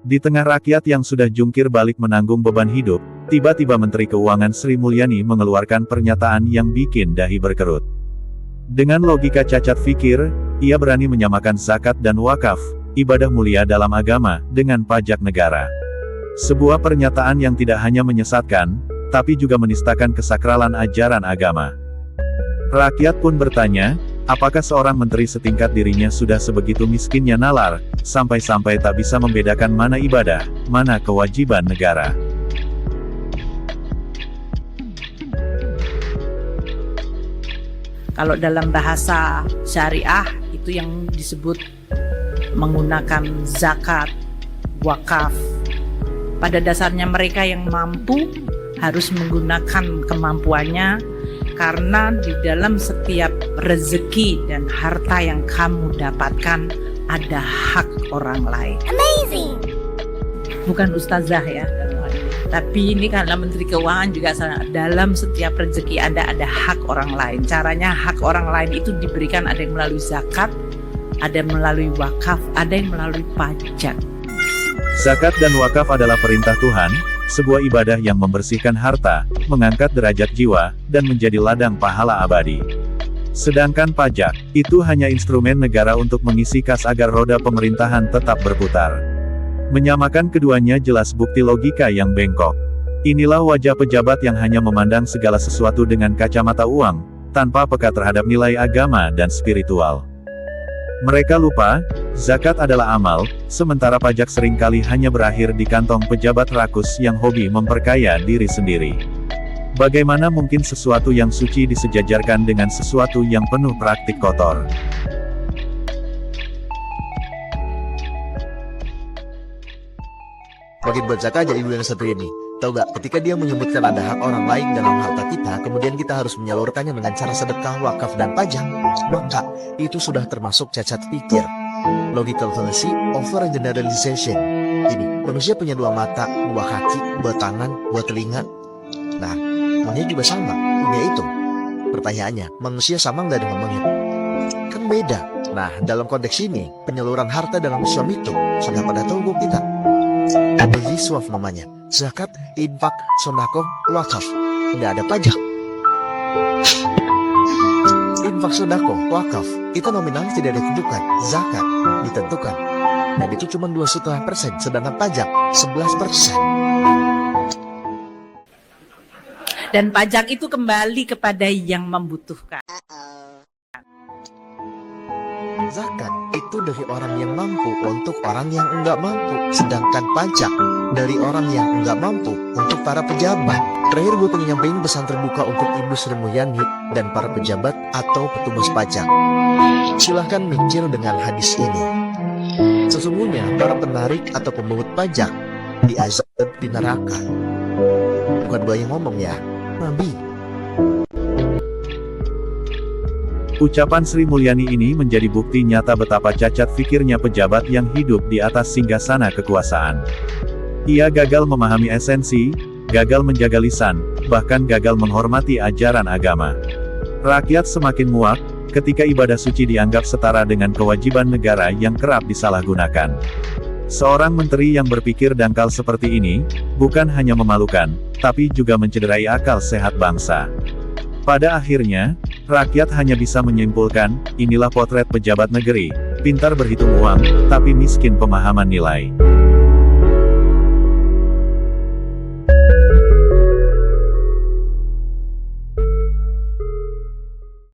Di tengah rakyat yang sudah jungkir balik menanggung beban hidup, tiba-tiba Menteri Keuangan Sri Mulyani mengeluarkan pernyataan yang bikin dahi berkerut. Dengan logika cacat fikir, ia berani menyamakan zakat dan wakaf, ibadah mulia dalam agama, dengan pajak negara. Sebuah pernyataan yang tidak hanya menyesatkan, tapi juga menistakan kesakralan ajaran agama. Rakyat pun bertanya, apakah seorang menteri setingkat dirinya sudah sebegitu miskinnya nalar, sampai-sampai tak bisa membedakan mana ibadah, mana kewajiban negara. Kalau dalam bahasa syariah, itu yang disebut menggunakan zakat, wakaf. Pada dasarnya mereka yang mampu harus menggunakan kemampuannya, karena di dalam setiap rezeki dan harta yang kamu dapatkan ada hak orang lain. Amazing. Bukan ustazah ya, tapi ini karena Menteri Keuangan juga dalam setiap rezeki ada hak orang lain. Caranya hak orang lain itu diberikan, ada yang melalui zakat, ada yang melalui wakaf, ada yang melalui pajak. Zakat dan wakaf adalah perintah Tuhan, sebuah ibadah yang membersihkan harta, mengangkat derajat jiwa, dan menjadi ladang pahala abadi. Sedangkan pajak, itu hanya instrumen negara untuk mengisi kas agar roda pemerintahan tetap berputar. Menyamakan keduanya jelas bukti logika yang bengkok. Inilah wajah pejabat yang hanya memandang segala sesuatu dengan kacamata uang, tanpa peka terhadap nilai agama dan spiritual. Mereka lupa, zakat adalah amal, sementara pajak seringkali hanya berakhir di kantong pejabat rakus yang hobi memperkaya diri sendiri. Bagaimana mungkin sesuatu yang suci disejajarkan dengan sesuatu yang penuh praktik kotor? Makin baca aja ibu yang satu ini. Tahu gak, ketika dia menyebutkan ada hak orang lain dalam harta kita, kemudian kita harus menyalurkannya dengan cara sedekah, wakaf, dan pajak. Maka, itu sudah termasuk cacat pikir. Logical fallacy over generalization. Ini, manusia punya dua mata, dua kaki, dua tangan, dua telinga. Nah, monyet juga sama, punya itu. Pertanyaannya, manusia sama nggak dengan monyet? Kan beda. Nah, dalam konteks ini, penyaluran harta dalam Islam itu sudah pada tahu kita. Ada wiswaf namanya, zakat, infak, sedekah, wakaf. Nggak ada pajak. Infak, sedekah, wakaf itu nominalnya tidak ditentukan, zakat ditentukan. Dan itu cuma 2,5%, sedangkan pajak 11%. Dan pajak itu kembali kepada yang membutuhkan. Zakat itu dari orang yang mampu untuk orang yang enggak mampu, sedangkan pajak dari orang yang enggak mampu untuk para pejabat. Terakhir gue pengen nyampein pesan terbuka untuk Ibu Sri Mulyani dan para pejabat atau petugas pajak. Silahkan mikir dengan hadis ini. Sesungguhnya para penarik atau pemungut pajak diazab di neraka. Bukan gue yang ngomong ya, Nabi. Ucapan Sri Mulyani ini menjadi bukti nyata betapa cacat fikirnya pejabat yang hidup di atas singgasana kekuasaan. Ia gagal memahami esensi, gagal menjaga lisan, bahkan gagal menghormati ajaran agama. Rakyat semakin muak, ketika ibadah suci dianggap setara dengan kewajiban negara yang kerap disalahgunakan. Seorang menteri yang berpikir dangkal seperti ini, bukan hanya memalukan, tapi juga mencederai akal sehat bangsa. Pada akhirnya, rakyat hanya bisa menyimpulkan, inilah potret pejabat negeri, pintar berhitung uang, tapi miskin pemahaman nilai.